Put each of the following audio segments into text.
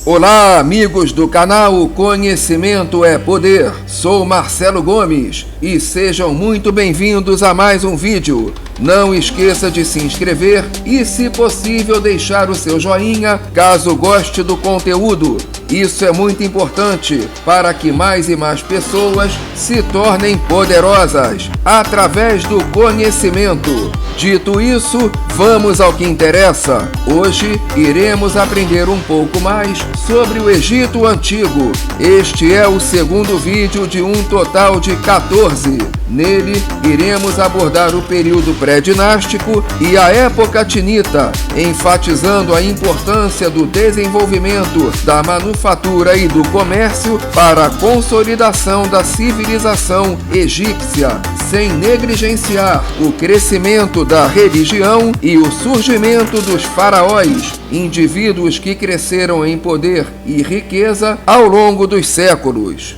Olá, amigos do canal Conhecimento é Poder. Sou Marcelo Gomes e sejam muito bem-vindos a mais um vídeo. Não esqueça de se inscrever e, se possível, deixar o seu joinha caso goste do conteúdo. Isso é muito importante para que mais e mais pessoas se tornem poderosas através do conhecimento. Dito isso, vamos ao que interessa. Hoje iremos aprender um pouco mais sobre o Egito Antigo. Este é o segundo vídeo de um total de 14. Nele, iremos abordar o período pré-dinástico e a época tinita, enfatizando a importância do desenvolvimento da manufatura e do comércio para a consolidação da civilização egípcia, sem negligenciar o crescimento da religião e o surgimento dos faraós, indivíduos que cresceram em poder e riqueza ao longo dos séculos.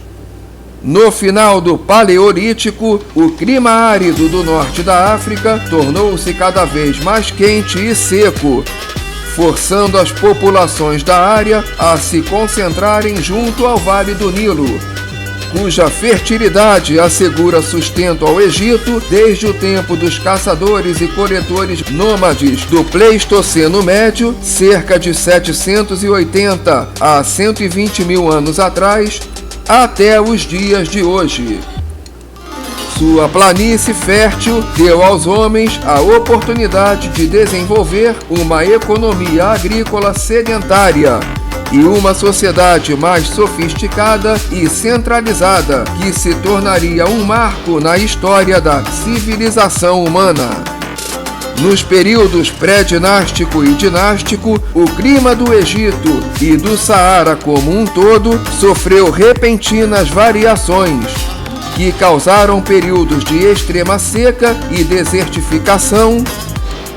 No final do Paleolítico, o clima árido do norte da África tornou-se cada vez mais quente e seco, forçando as populações da área a se concentrarem junto ao Vale do Nilo, cuja fertilidade assegura sustento ao Egito desde o tempo dos caçadores e coletores nômades do Pleistoceno Médio, cerca de 780 a 120 mil anos atrás, até os dias de hoje. Sua planície fértil deu aos homens a oportunidade de desenvolver uma economia agrícola sedentária e uma sociedade mais sofisticada e centralizada, que se tornaria um marco na história da civilização humana. Nos períodos pré-dinástico e dinástico, o clima do Egito e do Saara como um todo sofreu repentinas variações, que causaram períodos de extrema seca e desertificação,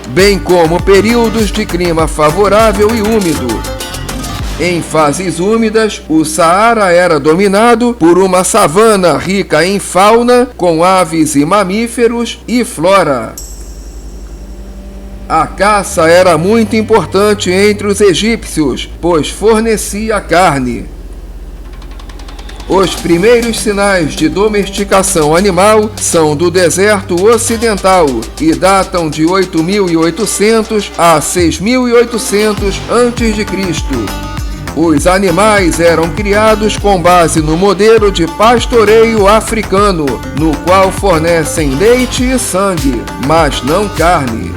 bem como períodos de clima favorável e úmido. Em fases úmidas, o Saara era dominado por uma savana rica em fauna, com aves e mamíferos e flora. A caça era muito importante entre os egípcios, pois fornecia carne. Os primeiros sinais de domesticação animal são do deserto ocidental e datam de 8.800 a 6.800 a.C. Os animais eram criados com base no modelo de pastoreio africano, no qual fornecem leite e sangue, mas não carne.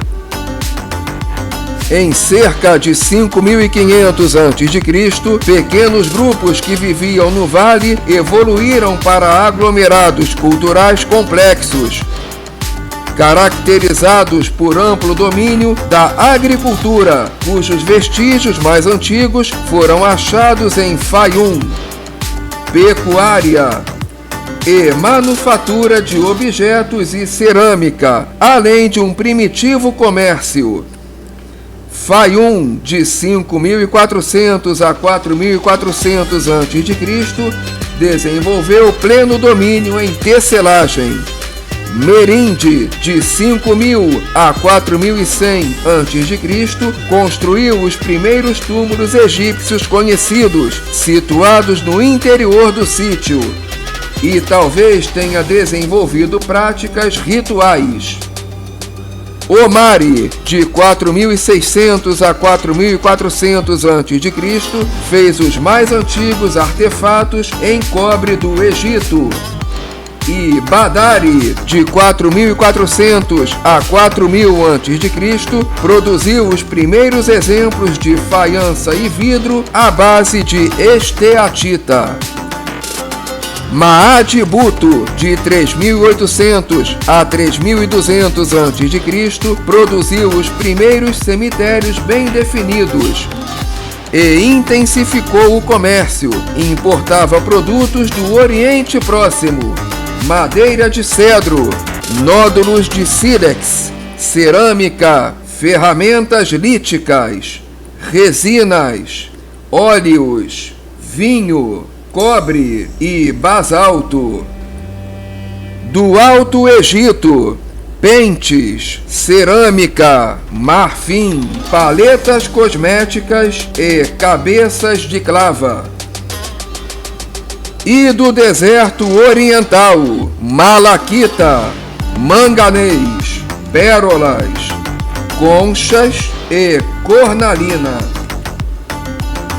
Em cerca de 5.500 a.C., pequenos grupos que viviam no vale evoluíram para aglomerados culturais complexos, caracterizados por amplo domínio da agricultura, cujos vestígios mais antigos foram achados em Fayum, pecuária e manufatura de objetos e cerâmica, além de um primitivo comércio. Fayum, de 5.400 a 4.400 a.C., desenvolveu pleno domínio em tecelagem. Merinde, de 5.000 a 4.100 a.C., construiu os primeiros túmulos egípcios conhecidos, situados no interior do sítio, e talvez tenha desenvolvido práticas rituais. Omari, de 4.600 a 4.400 a.C., fez os mais antigos artefatos em cobre do Egito. E Badari, de 4.400 a 4.000 a.C., produziu os primeiros exemplos de faiança e vidro à base de esteatita. Maadibuto, de 3.800 a 3.200 a.C., produziu os primeiros cemitérios bem definidos e intensificou o comércio. Importava produtos do Oriente Próximo, madeira de cedro, nódulos de sílex, cerâmica, ferramentas líticas, resinas, óleos, vinho, cobre e basalto. Do Alto Egito, pentes, cerâmica, marfim, paletas cosméticas e cabeças de clava. E do deserto oriental, malaquita, manganês, pérolas, conchas e cornalina.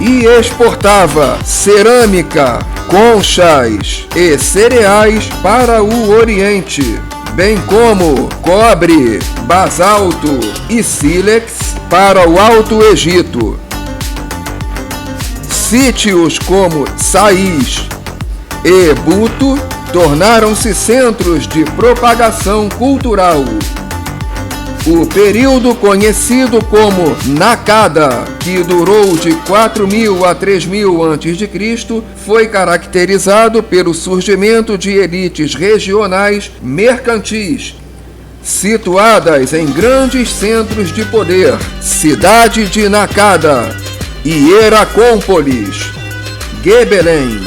E exportava cerâmica, conchas e cereais para o Oriente, bem como cobre, basalto e sílex para o Alto Egito. Sítios como Sais e Buto tornaram-se centros de propagação cultural. O período conhecido como Nakada, que durou de 4000 a 3000 a.C., foi caracterizado pelo surgimento de elites regionais mercantis, situadas em grandes centros de poder, cidade de Nakada, Hieracómpolis, Gebelém,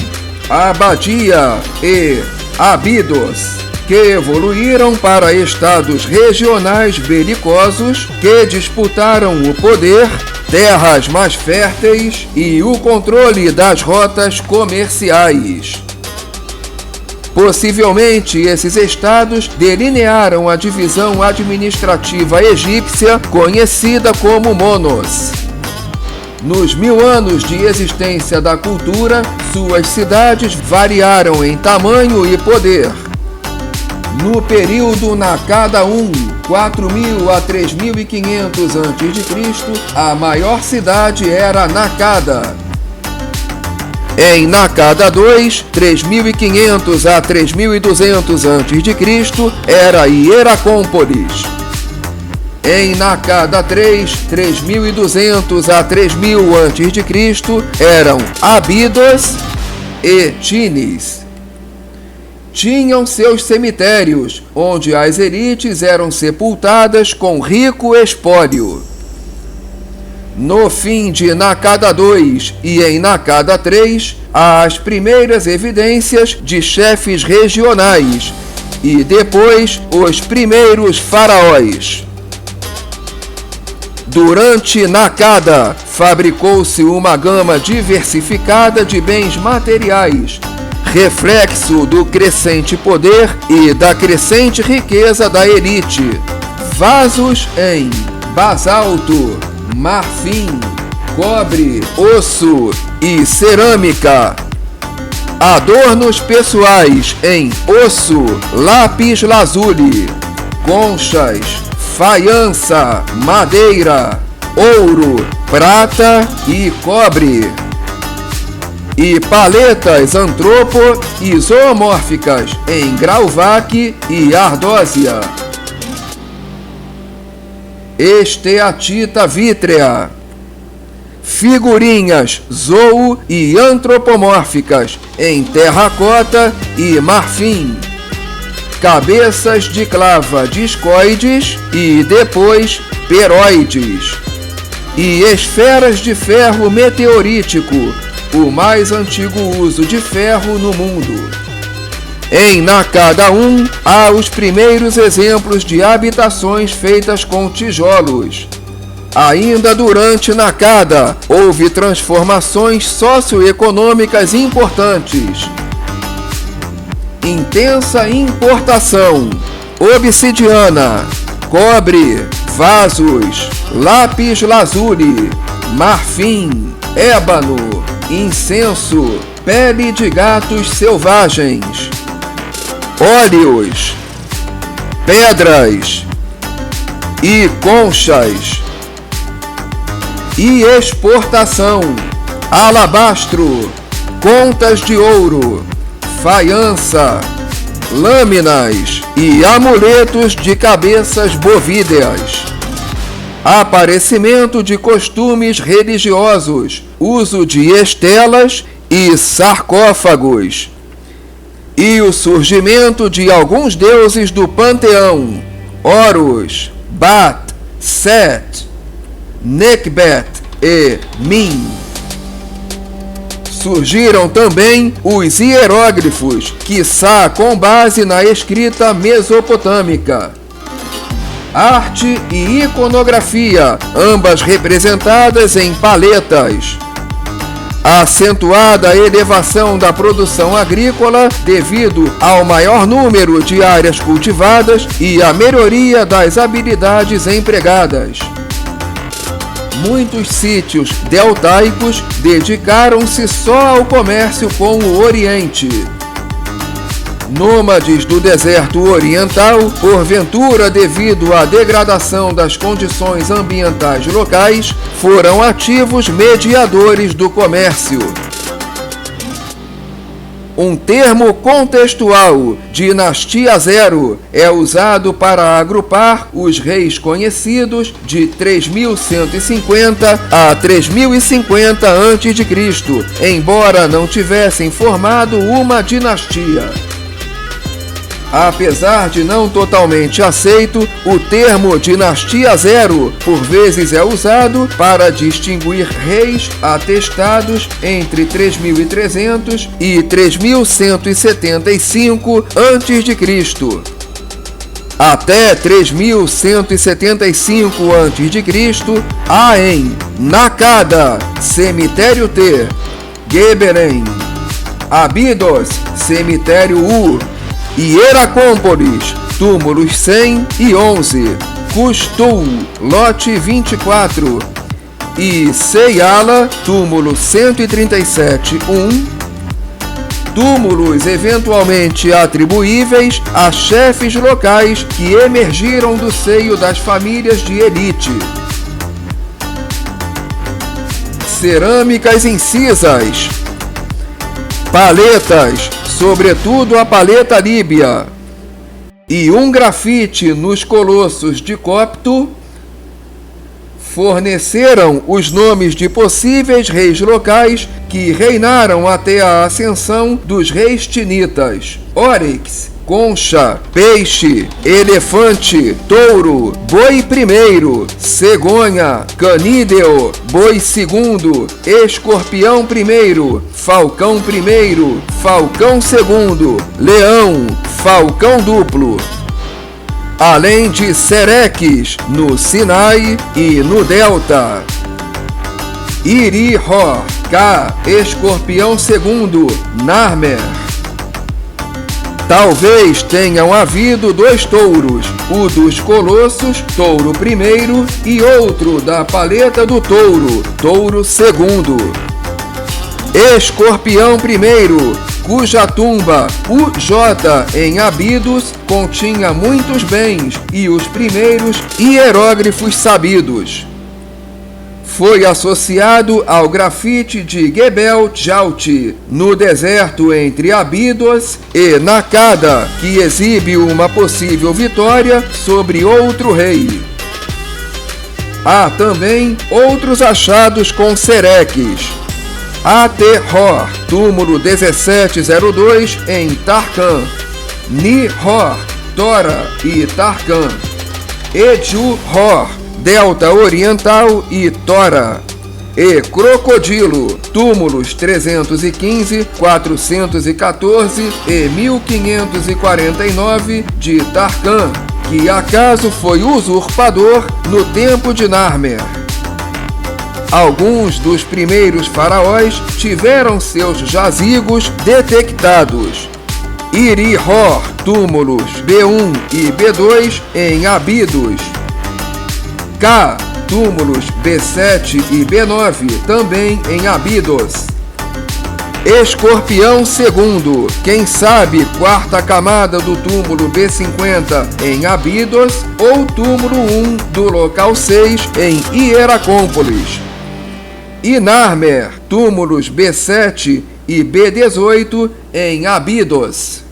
Abadia e Abidos, que evoluíram para estados regionais belicosos que disputaram o poder, terras mais férteis e o controle das rotas comerciais. Possivelmente, esses estados delinearam a divisão administrativa egípcia conhecida como Monos. Nos 1000 anos de existência da cultura, suas cidades variaram em tamanho e poder. No período Nakada I, 4000 a 3500 a.C., a maior cidade era Nakada. Em Nakada II, 3500 a 3200 a.C., era Hieracómpolis. Em Nakada III, 3200 a 3000 a.C., eram Abidos e Tinis. Tinham seus cemitérios, onde as elites eram sepultadas com rico espólio. No fim de Nakada II e em Nakada III, há as primeiras evidências de chefes regionais e depois os primeiros faraós. Durante Nakada, fabricou-se uma gama diversificada de bens materiais, reflexo do crescente poder e da crescente riqueza da elite. Vasos em basalto, marfim, cobre, osso e cerâmica. Adornos pessoais em osso, lápis lazuli, conchas, faiança, madeira, ouro, prata e cobre. E paletas antropo e zoomórficas em grauvaque e ardósia. Esteatita vítrea. Figurinhas zoo e antropomórficas em terracota e marfim. Cabeças de clava discoides e depois peroides. E esferas de ferro meteorítico, o mais antigo uso de ferro no mundo. Em Nakada I, há os primeiros exemplos de habitações feitas com tijolos. Ainda durante Nakada, houve transformações socioeconômicas importantes. Intensa importação: obsidiana, cobre, vasos, lápis lazuli, marfim, ébano, incenso, pele de gatos selvagens, óleos, pedras e conchas. E exportação: alabastro, contas de ouro, faiança, lâminas e amuletos de cabeças bovídeas. Aparecimento de costumes religiosos, uso de estelas e sarcófagos. E o surgimento de alguns deuses do panteão: Horus, Bat, Set, Nekhbet e Min. Surgiram também os hieróglifos, quiçá com base na escrita mesopotâmica. arte e iconografia, ambas representadas em paletas. A acentuada elevação da produção agrícola devido ao maior número de áreas cultivadas e a melhoria das habilidades empregadas. Muitos sítios deltaicos dedicaram-se só ao comércio com o Oriente. Nômades do deserto oriental, porventura devido à degradação das condições ambientais locais, foram ativos mediadores do comércio. Um termo contextual, dinastia zero, é usado para agrupar os reis conhecidos de 3150 a 3050 a.C., embora não tivessem formado uma dinastia. Apesar de não totalmente aceito, o termo dinastia zero por vezes é usado para distinguir reis atestados entre 3300 e 3175 a.C. Até 3175 a.C., há em Nakada, cemitério T, Geberen, Abidos, cemitério U, Hieracómpolis, túmulos 100 e 11, Custul, lote 24, e Seyala, túmulo 137-1, túmulos eventualmente atribuíveis a chefes locais que emergiram do seio das famílias de elite. Cerâmicas incisas, paletas, sobretudo a paleta líbia, e um grafite nos colossos de Copto, forneceram os nomes de possíveis reis locais que reinaram até a ascensão dos reis tinitas: Oryx, concha, peixe, elefante, touro, boi primeiro, cegonha, canídeo, boi segundo, escorpião primeiro, falcão primeiro, falcão segundo, leão, falcão duplo. Além de Sereques no Sinai e no Delta. Iri-Hor, Ka, escorpião segundo, Narmer. Talvez tenham havido dois touros, o dos colossos, touro primeiro, e outro da paleta do touro, touro segundo. Escorpião primeiro, cuja tumba, UJ, em Abidos, continha muitos bens e os primeiros hieróglifos sabidos. Foi associado ao grafite de Gebel Jalti, no deserto entre Abidos e Nakada, que exibe uma possível vitória sobre outro rei. Há também outros achados com Sereques. Ate-Hor, túmulo 1702 em Tarkan, Ni-Hor, Tora e Tarkan, Eju-Hor, Delta Oriental e Tora, e Crocodilo, túmulos 315, 414 e 1549 de Tarkan, que acaso foi usurpador no tempo de Narmer. Alguns dos primeiros faraós tiveram seus jazigos detectados. Iri-Hor, túmulos B1 e B2 em Abidos. Ka, túmulos B7 e B9 também em Abidos. Escorpião segundo, quem sabe quarta camada do túmulo B50 em Abidos ou túmulo 1 do local 6 em Hieracómpolis. E Narmer, túmulos B7 e B18 em Abidos.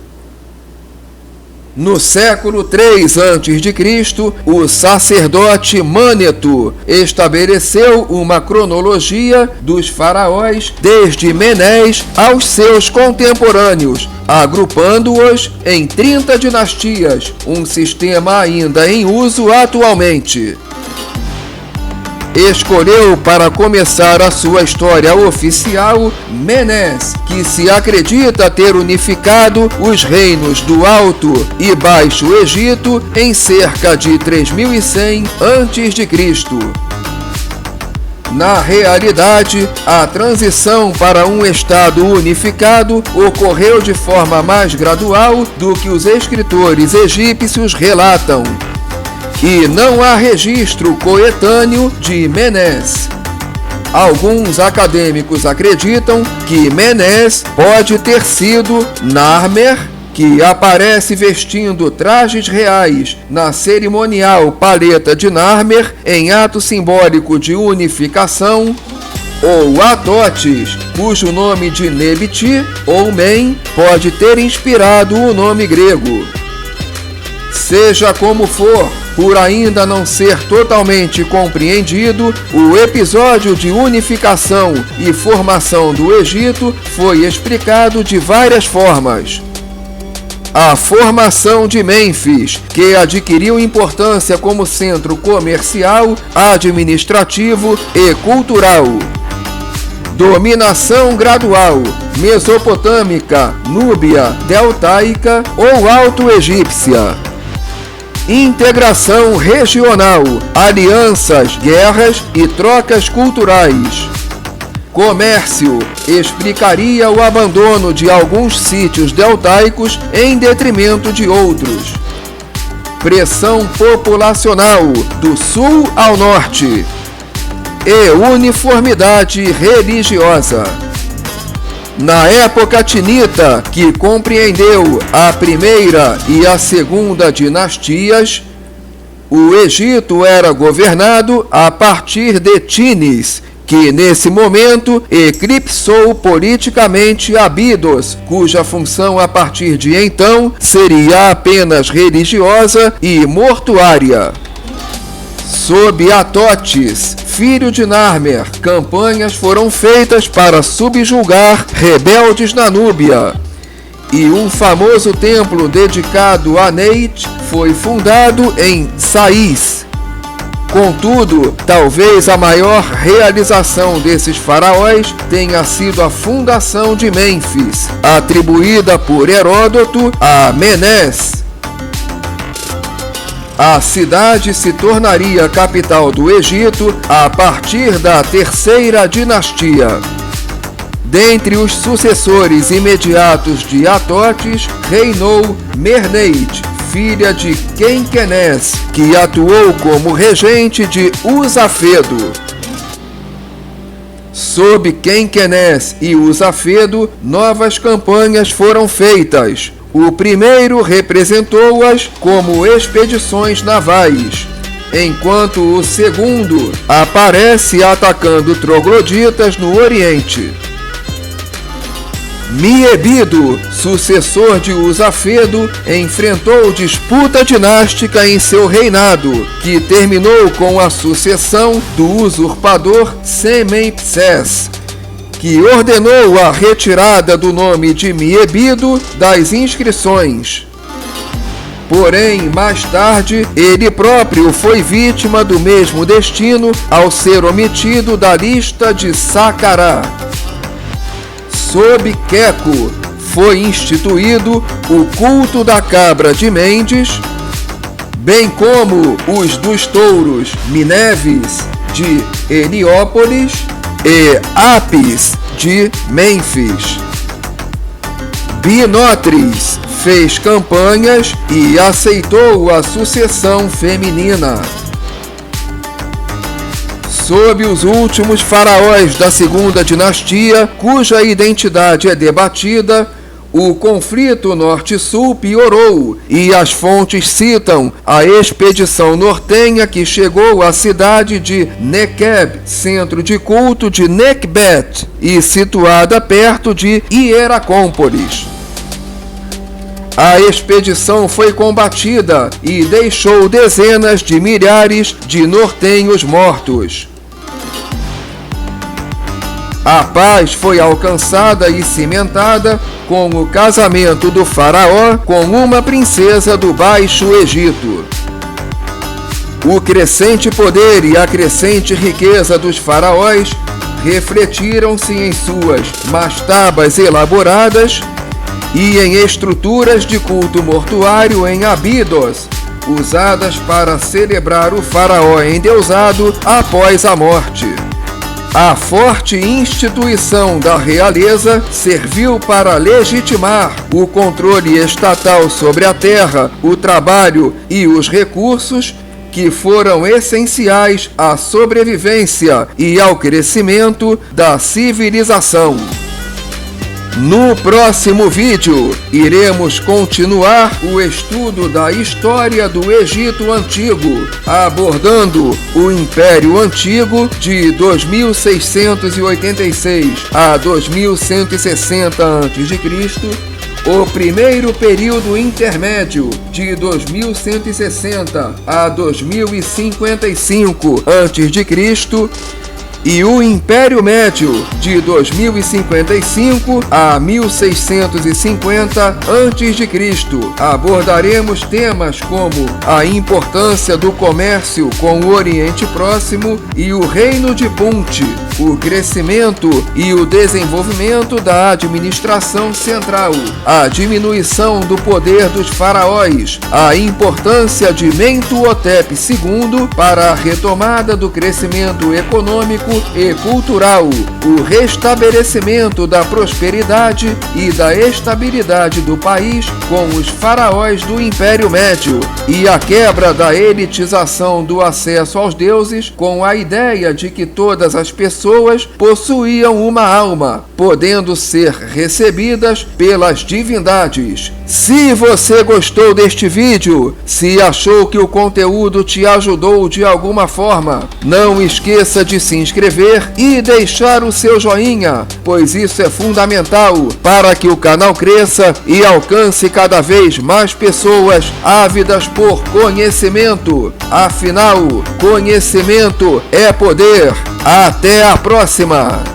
No século III a.C., o sacerdote Maneto estabeleceu uma cronologia dos faraós desde Menés aos seus contemporâneos, agrupando-os em 30 dinastias, um sistema ainda em uso atualmente. escolheu para começar a sua história oficial Menes, que se acredita ter unificado os reinos do Alto e Baixo Egito em cerca de 3100 a.C. Na realidade, a transição para um Estado unificado ocorreu de forma mais gradual do que os escritores egípcios relatam, e não há registro coetâneo de Menes. Alguns acadêmicos acreditam que Menes pode ter sido Narmer, que aparece vestindo trajes reais na cerimonial paleta de Narmer em ato simbólico de unificação, ou Atotes, cujo nome de Nebiti ou Men pode ter inspirado o nome grego. Seja como for, por ainda não ser totalmente compreendido, o episódio de unificação e formação do Egito foi explicado de várias formas. A formação de Mênfis, que adquiriu importância como centro comercial, administrativo e cultural. Dominação gradual, mesopotâmica, núbia, deltaica ou alto-egípcia. Integração regional, alianças, guerras e trocas culturais. Comércio explicaria o abandono de alguns sítios deltaicos em detrimento de outros. Pressão populacional do sul ao norte. E uniformidade religiosa. Na época tinita, que compreendeu a primeira e a segunda dinastias, o Egito era governado a partir de Tinis, que nesse momento eclipsou politicamente Abidos, cuja função a partir de então seria apenas religiosa e mortuária. Sob Atotes, filho de Narmer, campanhas foram feitas para subjugar rebeldes na Núbia, e um famoso templo dedicado a Neit foi fundado em Sais. Contudo, talvez a maior realização desses faraós tenha sido a fundação de Mênfis, atribuída por Heródoto a Menes. A cidade se tornaria capital do Egito a partir da terceira dinastia. Dentre os sucessores imediatos de Atotes, reinou Merneit, filha de Quenquenés, que atuou como regente de Usafedo. Sob Quenquenés e Usafedo, novas campanhas foram feitas. O primeiro representou-as como expedições navais, enquanto o segundo aparece atacando trogloditas no Oriente. Miebido, sucessor de Usafedo, enfrentou disputa dinástica em seu reinado, que terminou com a sucessão do usurpador Semempses, que ordenou a retirada do nome de Miebido das inscrições. Porém, mais tarde, ele próprio foi vítima do mesmo destino ao ser omitido da lista de Saqqara. Sob Queco, foi instituído o culto da cabra de Mendes, bem como os dos touros Mineves, de Heliópolis, e Apis, de Mênfis. Binotris fez campanhas e aceitou a sucessão feminina. Sob os últimos faraós da segunda dinastia, cuja identidade é debatida, o conflito norte-sul piorou e as fontes citam a expedição nortenha que chegou à cidade de Neqeb, centro de culto de Nekhbet e situada perto de Hieracómpolis. A expedição foi combatida e deixou dezenas de milhares de nortenhos mortos. A paz foi alcançada e cimentada com o casamento do faraó com uma princesa do Baixo Egito. O crescente poder e a crescente riqueza dos faraós refletiram-se em suas mastabas elaboradas e em estruturas de culto mortuário em Abidos, usadas para celebrar o faraó endeusado após a morte. A forte instituição da realeza serviu para legitimar o controle estatal sobre a terra, o trabalho e os recursos que foram essenciais à sobrevivência e ao crescimento da civilização. No próximo vídeo, iremos continuar o estudo da história do Egito Antigo, abordando o Império Antigo de 2686 a 2160 a.C., o primeiro período intermédio de 2160 a 2055 a.C., e o Império Médio de 2055 a 1650 a.C. Abordaremos temas como a importância do comércio com o Oriente Próximo e o Reino de Punt, o crescimento e o desenvolvimento da administração central, a diminuição do poder dos faraós, a importância de Mentuhotep II para a retomada do crescimento econômico e cultural, o restabelecimento da prosperidade e da estabilidade do país com os faraós do Império Médio e a quebra da elitização do acesso aos deuses com a ideia de que todas as pessoas possuíam uma alma, podendo ser recebidas pelas divindades. Se você gostou deste vídeo, se achou que o conteúdo te ajudou de alguma forma, não esqueça de se inscrever e deixar o seu joinha, pois isso é fundamental para que o canal cresça e alcance cada vez mais pessoas ávidas por conhecimento. Afinal, conhecimento é poder. Até a próxima!